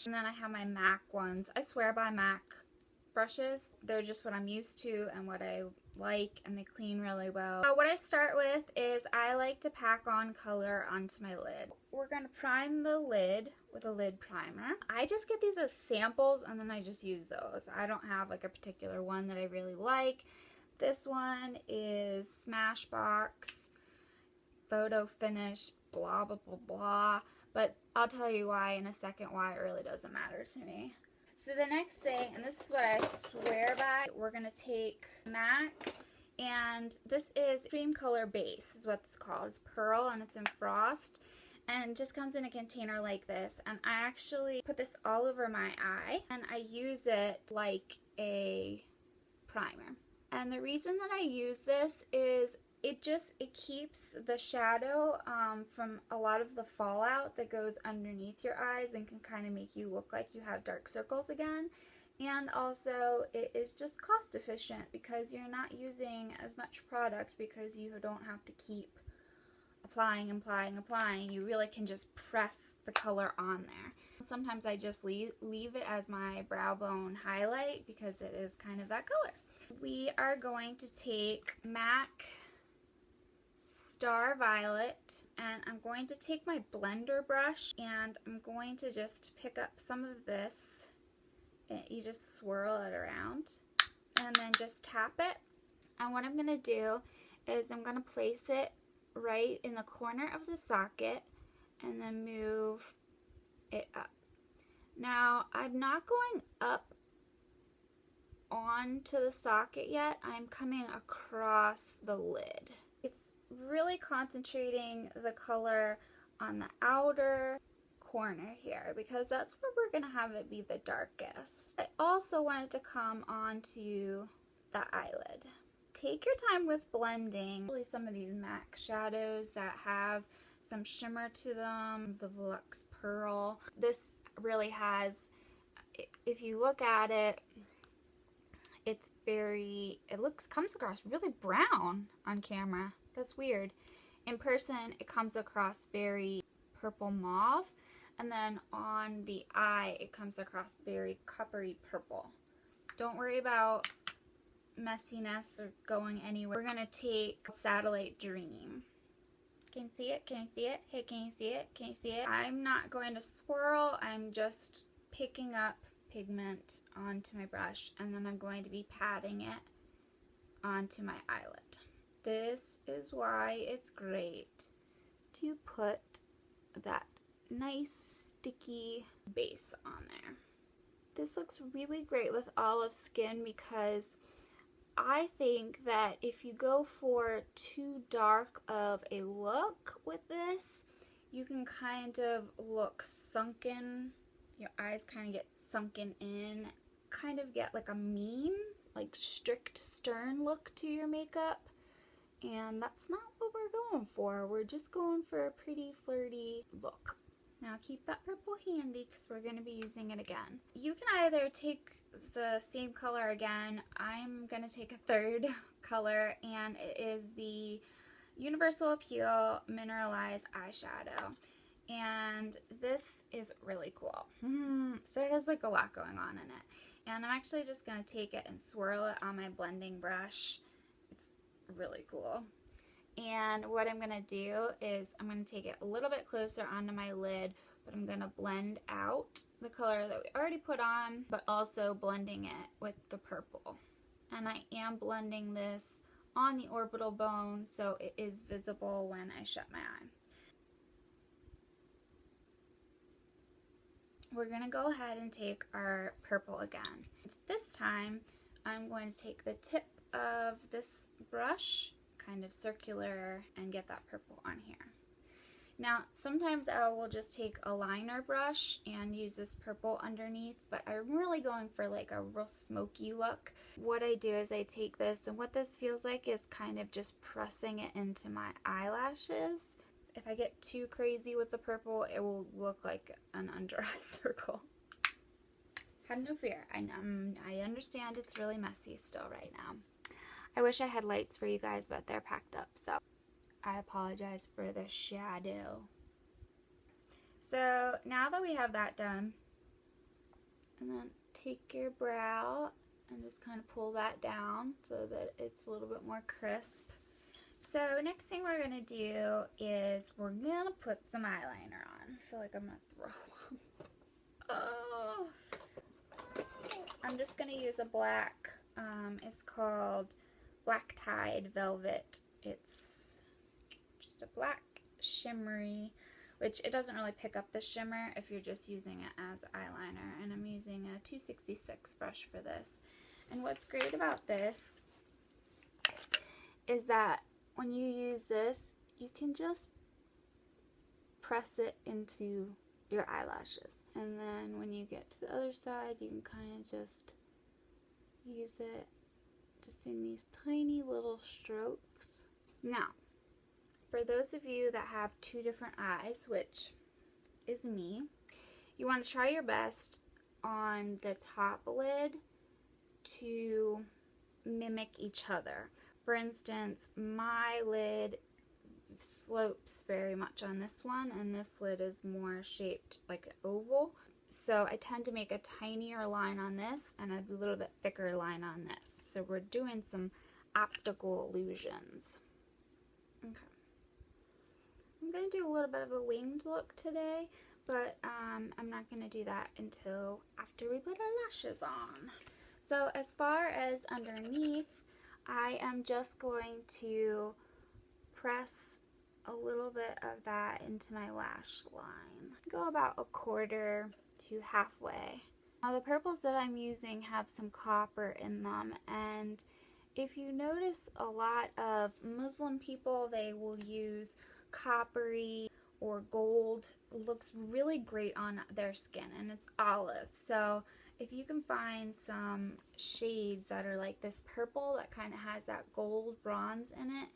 And then I have my MAC ones. I swear by MAC brushes. They're just what I'm used to and what I like, and they clean really well. What I start with is I like to pack on color onto my lid. We're going to prime the lid with a lid primer. I just get these as samples and then I just use those. I don't have like a particular one that I really like. This one is Smashbox Photo Finish blah blah blah blah, but I'll tell you why in a second why it really doesn't matter to me. So the next thing, and this is what I swear by, we're going to take MAC, and this is Cream Color Base is what it's called. It's pearl and it's in frost, and it just comes in a container like this, and I actually put this all over my eye and I use it like a primer. And the reason that I use this is it keeps the shadow from a lot of the fallout that goes underneath your eyes and can kind of make you look like you have dark circles again. And also it is just cost efficient because you're not using as much product because you don't have to keep applying. You really can just press the color on there. Sometimes I just leave it as my brow bone highlight because it is kind of that color. We are going to take MAC Star Violet, and I'm going to take my blender brush and I'm going to just pick up some of this, and you just swirl it around and then just tap it. And what I'm going to do is I'm going to place it right in the corner of the socket and then move it up. Now I'm not going up onto the socket yet, I'm coming across the lid. It's really concentrating the color on the outer corner here because that's where we're going to have it be the darkest. I also wanted to come onto the eyelid. Take your time with blending. Really, some of these MAC shadows that have some shimmer to them, the Volux Pearl. This really has, if you look at it, it's very, comes across really brown on camera. That's weird. In person, it comes across very purple mauve, and then on the eye, it comes across very coppery purple. Don't worry about messiness or going anywhere. We're gonna take Satellite Dream. Can you see it? Can you see it? Hey, can you see it? Can you see it? I'm not going to swirl. I'm just picking up pigment onto my brush, and then I'm going to be patting it onto my eyelid. This is why it's great to put that nice sticky base on there. This looks really great with olive skin because I think that if you go for too dark of a look with this, you can kind of look sunken. Your eyes kind of get sunken in, kind of get like a mean, like strict, stern look to your makeup. And that's not what we're going for. We're just going for a pretty flirty look. Now keep that purple handy because we're going to be using it again. You can either take the same color again. I'm going to take a third color, and it is the Universal Appeal Mineralized Eyeshadow. And this is really cool. So it has like a lot going on in it. And I'm actually just going to take it and swirl it on my blending brush. It's really cool. And what I'm going to do is I'm going to take it a little bit closer onto my lid, but I'm going to blend out the color that we already put on, but also blending it with the purple. And I am blending this on the orbital bone so it is visible when I shut my eye. We're going to go ahead and take our purple again. This time I'm going to take the tip of this brush, kind of circular, and get that purple on here. Now sometimes I will just take a liner brush and use this purple underneath, but I'm really going for like a real smoky look. What I do is I take this, and what this feels like is kind of just pressing it into my eyelashes. If I get too crazy with the purple, it will look like an under eye circle. Have no fear. I understand it's really messy still right now. I wish I had lights for you guys, but they're packed up, so I apologize for the shadow. So now that we have that done, And then take your brow and just kind of pull that down so that it's a little bit more crisp. So next thing we're going to do is we're going to put some eyeliner on. I feel like I'm going to throw up. Oh. I'm just going to use a black, it's called Black Tide Velvet. It's just a black shimmery, which it doesn't really pick up the shimmer if you're just using it as eyeliner. And I'm using a 266 brush for this. And what's great about this is that when you use this, you can just press it into your eyelashes. And then when you get to the other side, you can kind of just use it just in these tiny little strokes. Now, for those of you that have two different eyes, which is me, you want to try your best on the top lid to mimic each other. For instance, my lid slopes very much on this one, and this lid is more shaped like an oval. So I tend to make a tinier line on this and a little bit thicker line on this. So we're doing some optical illusions. Okay. I'm going to do a little bit of a winged look today, but I'm not going to do that until after we put our lashes on. So as far as underneath, I am just going to press a little bit of that into my lash line. Go about 1/4 to halfway. Now the purples that I'm using have some copper in them, and if you notice a lot of Muslim people, they will use coppery or gold. It looks really great on their skin, and it's olive. So if you can find some shades that are like this purple that kind of has that gold bronze in it,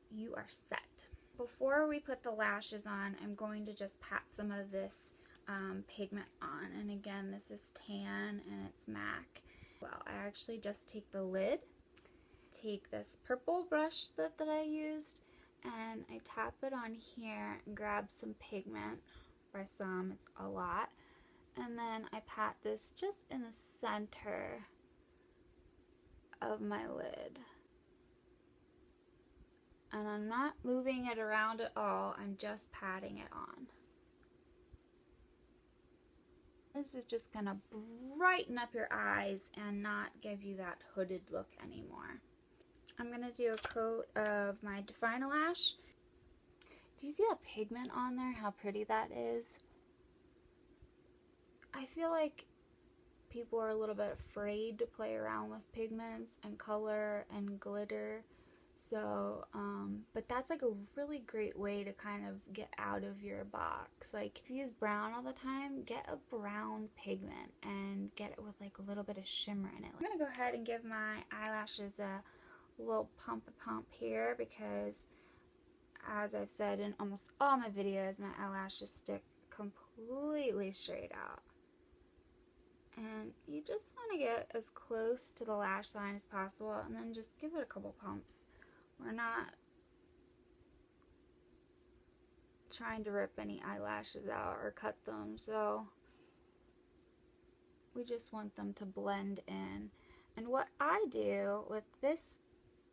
you are set. Before we put the lashes on, I'm going to just pat some of this pigment on. And again, this is tan and it's MAC. Well, I actually just take the lid, take this purple brush that I used, and I tap it on here and grab some pigment. By some, it's a lot. And then I pat this just in the center of my lid. And I'm not moving it around at all, I'm just patting it on. This is just gonna brighten up your eyes and not give you that hooded look anymore. I'm gonna do a coat of my Define-A-Lash. Do you see that pigment on there, how pretty that is? I feel like people are a little bit afraid to play around with pigments and color and glitter. So, but that's like a really great way to kind of get out of your box. Like if you use brown all the time, get a brown pigment and get it with like a little bit of shimmer in it. I'm gonna go ahead and give my eyelashes a little pump here because, as I've said in almost all my videos, my eyelashes stick completely straight out. And you just want to get as close to the lash line as possible and then just give it a couple pumps. We're not trying to rip any eyelashes out or cut them, so we just want them to blend in. And what I do with this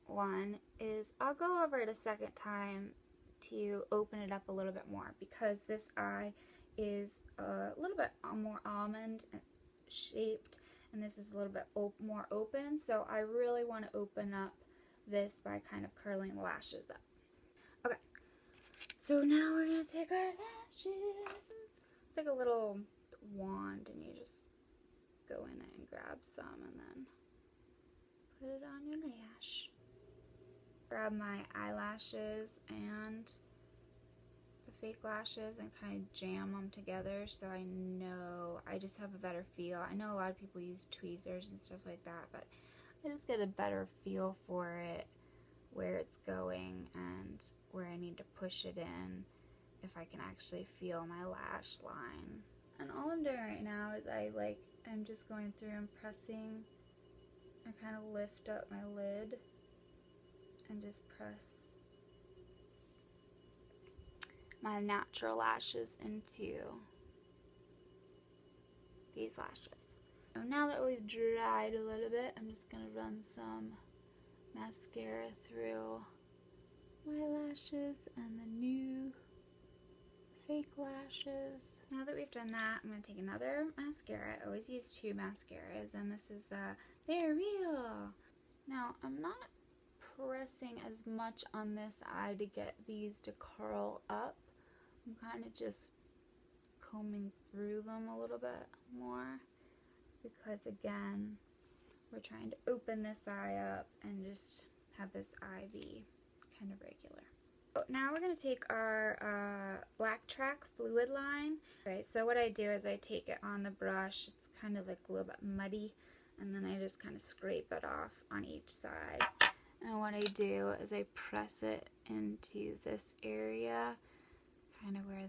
one is I'll go over it a second time to open it up a little bit more because this eye is a little bit more almond shaped and this is a little bit more open, so I really want to open up this by kind of curling the lashes up. Okay, so now we're going to take our lashes. It's like a little wand and you just go in it and grab some and then put it on your lash. Grab my eyelashes and the fake lashes and kind of jam them together so I know, I just have a better feel. I know a lot of people use tweezers and stuff like that, but I just get a better feel for it, where it's going and where I need to push it in if I can actually feel my lash line. And all I'm doing right now is I'm just going through and pressing. I kind of lift up my lid and just press my natural lashes into the these lashes. So now that we've dried a little bit, I'm just going to run some mascara through my lashes and the new fake lashes. Now that we've done that, I'm going to take another mascara. I always use 2 mascaras, and this is the They're Real. Now, I'm not pressing as much on this eye to get these to curl up. I'm kind of just combing through them a little bit more because, again, we're trying to open this eye up and just have this eye be kind of regular. So now we're going to take our Black Track fluid line. Okay, so what I do is I take it on the brush. It's kind of like a little bit muddy, and then I just kind of scrape it off on each side. And what I do is I press it into this area, kind of where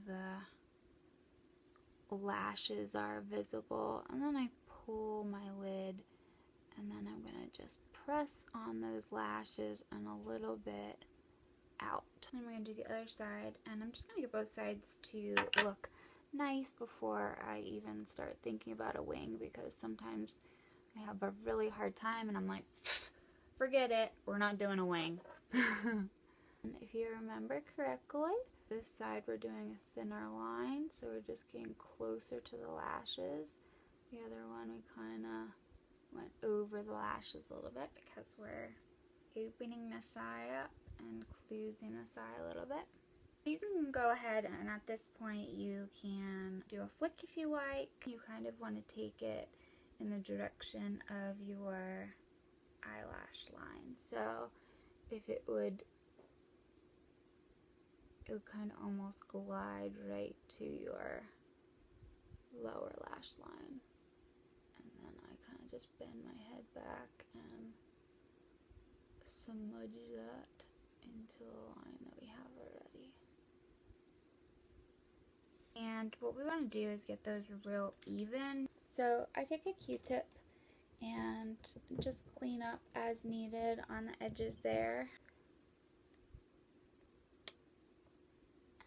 the lashes are visible, and then I pull my lid, and then I'm going to just press on those lashes and a little bit out. Then we're going to do the other side, and I'm just going to get both sides to look nice before I even start thinking about a wing, because sometimes I have a really hard time and I'm like, forget it, we're not doing a wing. And if you remember correctly, this side we're doing a thinner line, so we're just getting closer to the lashes. The other one we kind of went over the lashes a little bit because we're opening this eye up and closing this eye a little bit. You can go ahead and at this point you can do a flick if you like. You kind of want to take it in the direction of your eyelash line. So if it would kind of almost glide right to your lower lash line. And then I kind of just bend my head back and smudge that into the line that we have already. And what we want to do is get those real even. So I take a Q-tip and just clean up as needed on the edges there.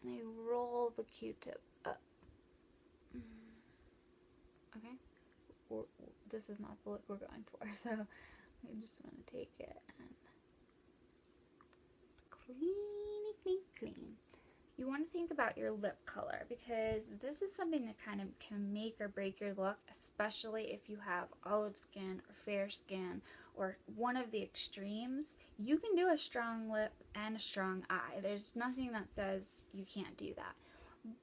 And I roll the Q-tip up. Okay, this is not the look we're going for, so I just want to take it and clean. You want to think about your lip color, because this is something that kind of can make or break your look, especially if you have olive skin or fair skin or one of the extremes. You can do a strong lip and a strong eye. There's nothing that says you can't do that,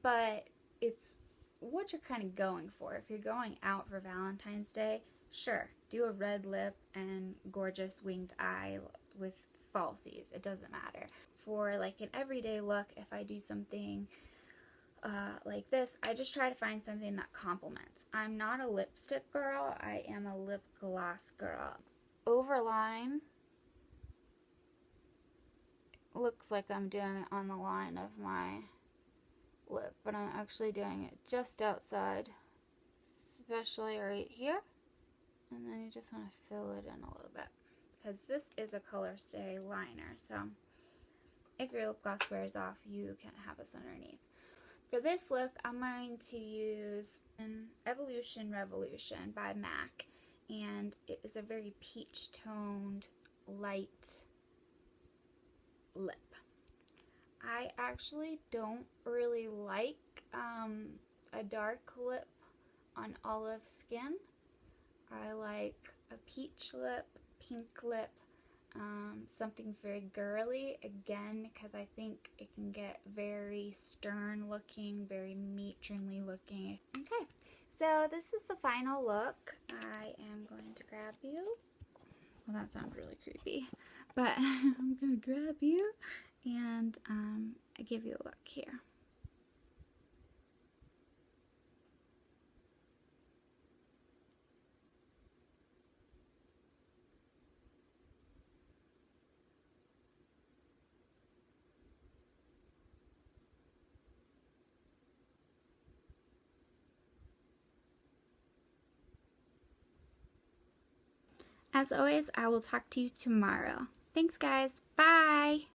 but it's what you're kind of going for. If you're going out for Valentine's Day, sure, do a red lip and gorgeous winged eye with falsies. It doesn't matter. For like an everyday look, if I do something like this, I just try to find something that complements. I'm not a lipstick girl, I am a lip gloss girl. Overline looks like I'm doing it on the line of my lip, but I'm actually doing it just outside, especially right here. And then you just want to fill it in a little bit, because this is a color stay liner, so if your lip gloss wears off, you can have this underneath. For this look, I'm going to use an Evolution Revolution by MAC, and it is a very peach-toned, light lip. I actually don't really like a dark lip on olive skin. I like a peach lip, pink lip, something very girly, again, because I think it can get very stern looking, very matronly looking. Okay, so this is the final look. I am going to grab you. Well, that sounds really creepy, but I'm gonna grab you and I give you a look here. As always, I will talk to you tomorrow. Thanks, guys. Bye!